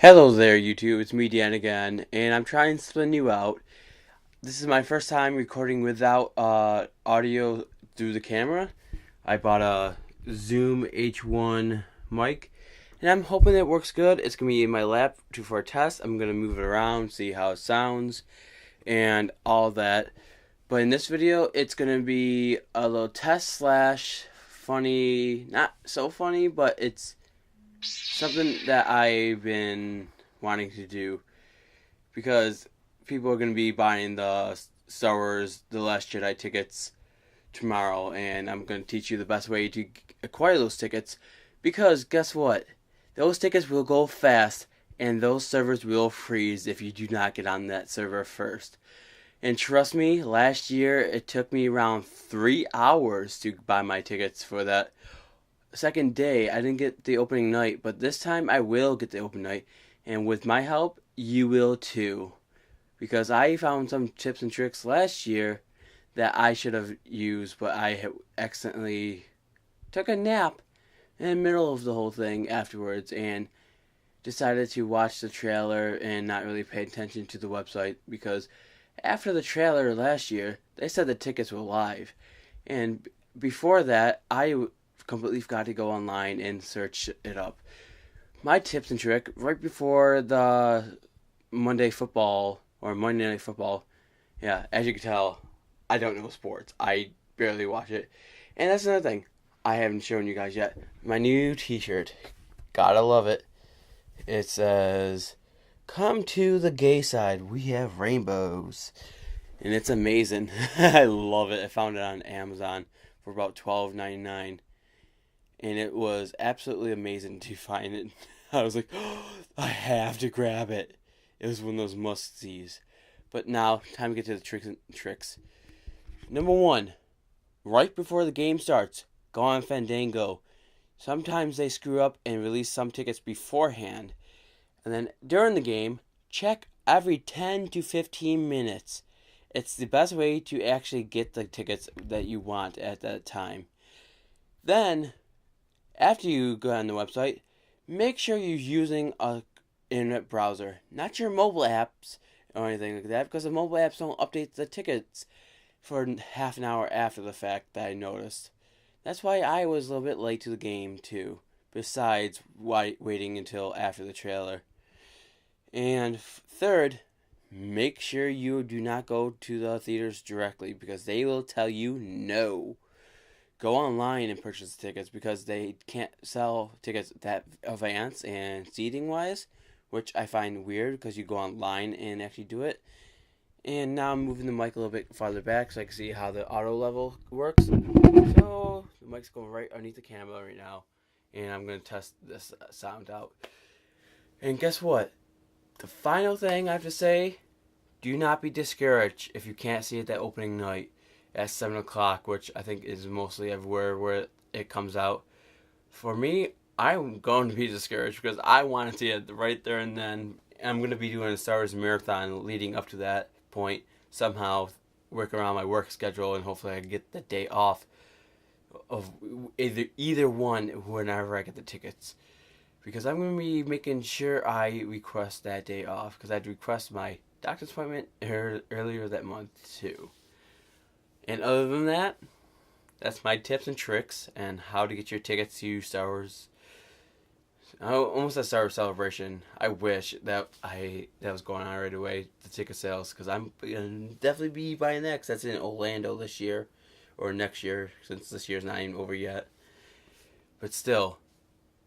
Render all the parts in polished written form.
Hello there, YouTube. It's me, Dan, again, and I'm trying to spin you out. This is my first time recording without audio through the camera. I bought a Zoom H1 mic, and I'm hoping it works good. It's going to be in my lap for a test. I'm going to move it around, see how it sounds, and all that. But in this video, it's going to be a little test slash funny, not so funny, but it's something that I've been wanting to do because people are going to be buying the Star Wars The Last Jedi tickets tomorrow, and I'm going to teach you the best way to acquire those tickets because guess what? Those tickets will go fast and those servers will freeze if you do not get on that server first. And trust me, last year it took me around 3 hours to buy my tickets for that second day. I didn't get the opening night, but this time I will get the opening night. And with my help, you will too. Because I found some tips and tricks last year that I should have used, but I had accidentally took a nap in the middle of the whole thing afterwards and decided to watch the trailer and not really pay attention to the website because after the trailer last year, they said the tickets were live. And before that, I completely forgot to go online and search it up. My tips and trick right before the Monday football or Monday Night Football. Yeah, as you can tell, I don't know sports. I barely watch it. And that's another thing I haven't shown you guys yet. My new t-shirt. Gotta love it. It says, "Come to the gay side. We have rainbows." And it's amazing. I love it. I found it on Amazon for about $12.99. And it was absolutely amazing to find it. I was like, oh, I have to grab it. It was one of those must-sees. But now, time to get to the tricks. Number one, right before the game starts, go on Fandango. Sometimes they screw up and release some tickets beforehand. And then during the game, check every 10 to 15 minutes. It's the best way to actually get the tickets that you want at that time. Then, after you go on the website, make sure you're using a internet browser, not your mobile apps or anything like that, because the mobile apps don't update the tickets for half an hour after the fact that I noticed. That's why I was a little bit late to the game too, besides waiting until after the trailer. And third, make sure you do not go to the theaters directly because they will tell you no. Go online and purchase the tickets because they can't sell tickets that advance and seating wise, which I find weird because you go online and actually do it. And now I'm moving the mic a little bit farther back so I can see how the auto level works. So the mic's going right underneath the camera right now, and I'm going to test this sound out. And guess what? The final thing I have to say, do not be discouraged if you can't see it that opening night at 7 o'clock, which I think is mostly everywhere where it comes out. For me, I'm going to be discouraged because I want to see it right there and then. I'm going to be doing a Star Wars marathon leading up to that point. Somehow work around my work schedule and hopefully I can get the day off of either one whenever I get the tickets. Because I'm going to be making sure I request that day off because I had to request my doctor's appointment earlier that month too. And other than that, that's my tips and tricks and how to get your tickets to Star Wars. Almost a Star Wars Celebration. I wish that was going on right away, the ticket sales, because I'm gonna definitely be buying that because that's in Orlando this year or next year since this year's not even over yet. But still,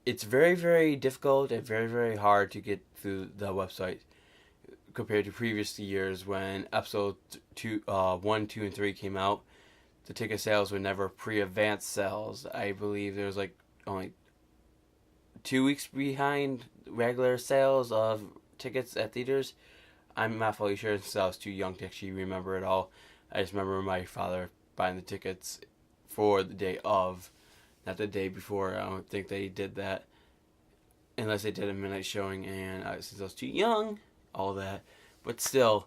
it's very, very difficult and very, very hard to get through the website compared to previous years when episode 1, 2, and 3 came out. The ticket sales were never pre-advanced sales. I believe there was like only 2 weeks behind regular sales of tickets at theaters. I'm not fully sure since I was too young to actually remember it all. I just remember my father buying the tickets for the day of, not the day before. I don't think they did that unless they did a midnight showing, and since I was too young, all that. But still,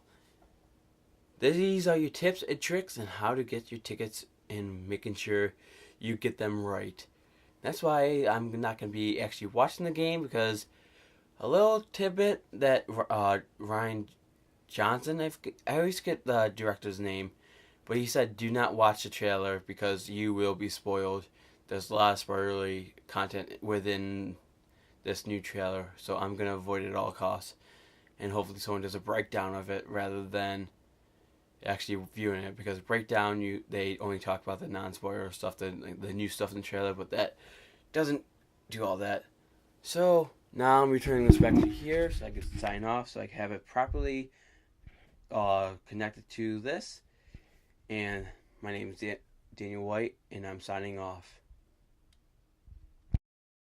these are your tips and tricks on how to get your tickets and making sure you get them right. That's why I'm not going to be actually watching the game because a little tidbit that Ryan Johnson, I always get the director's name, but he said do not watch the trailer because you will be spoiled. There's a lot of spoilery content within this new trailer, so I'm gonna avoid it at all costs. And hopefully someone does a breakdown of it rather than actually viewing it, because breakdown they only talk about the non-spoiler stuff, the new stuff in the trailer, but that doesn't do all that. So now I'm returning this back to here so I can sign off so I can have it properly connected to this. And my name is Daniel White, and I'm signing off.